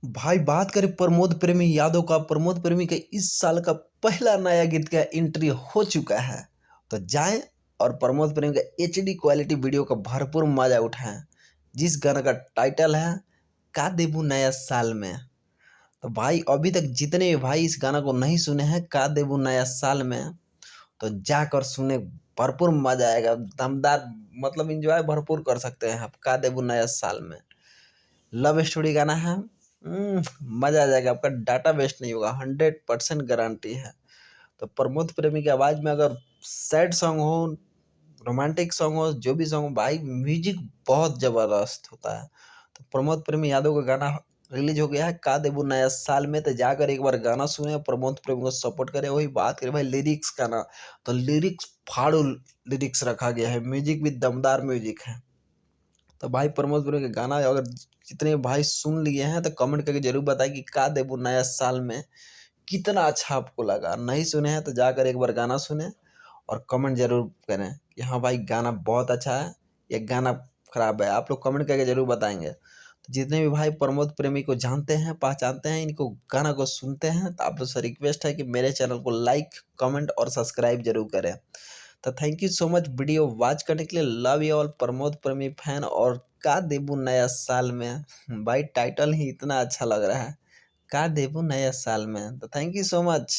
भाई बात करें प्रमोद प्रेमी यादव का। प्रमोद प्रेमी का इस साल का पहला नया गीत का एंट्री हो चुका है। तो जाएं और प्रमोद प्रेमी का एचडी क्वालिटी वीडियो का भरपूर मजा उठाएं, जिस गाना का टाइटल है का देबू नया साल में। तो भाई अभी तक जितने भी भाई इस गाना को नहीं सुने हैं का देबू नया साल में, तो जाकर सुने, भरपूर मजा आएगा, दमदार, मतलब इंजॉय भरपूर कर सकते हैं आप का देबू नया साल में। लव स्टोरी गाना है। मजा आ जाएगा, आपका डाटा वेस्ट नहीं होगा, 100% गारंटी है। तो प्रमोद प्रेमी की आवाज में अगर सैड सॉन्ग हो, रोमांटिक सॉन्ग हो, जो भी सॉन्ग हो भाई, म्यूजिक बहुत जबरदस्त होता है। तो प्रमोद प्रेमी यादव का गाना रिलीज हो गया है का देबू नया साल में। तो जाकर एक बार गाना सुने, प्रमोद प्रेमी को सपोर्ट करें। वही बात करें भाई लिरिक्स का ना, तो लिरिक्स फाड़ू लिरिक्स रखा गया है, म्यूजिक भी दमदार म्यूजिक है। तो भाई प्रमोद प्रेमी का गाना अगर जितने भाई सुन लिए हैं तो कमेंट करके जरूर बताएं कि का देबू नया साल में कितना अच्छा आपको लगा। नहीं सुने हैं तो जाकर एक बार गाना सुने और कमेंट जरूर करें कि हाँ भाई गाना बहुत अच्छा है या गाना खराब है। आप लोग कमेंट करके जरूर बताएंगे। तो जितने भी भाई प्रमोद प्रेमी को जानते हैं, पहचानते हैं, इनको गाना को सुनते हैं, तो आप लोग से रिक्वेस्ट है कि मेरे चैनल को लाइक, कमेंट और सब्सक्राइब जरूर करें। तो thank you so much video watch करने के लिए। लव यू ऑल प्रमोद प्रेमी फैन। और का देबू नया साल में, भाई टाइटल ही इतना अच्छा लग रहा है, का देबू नया साल में। तो थैंक यू सो मच।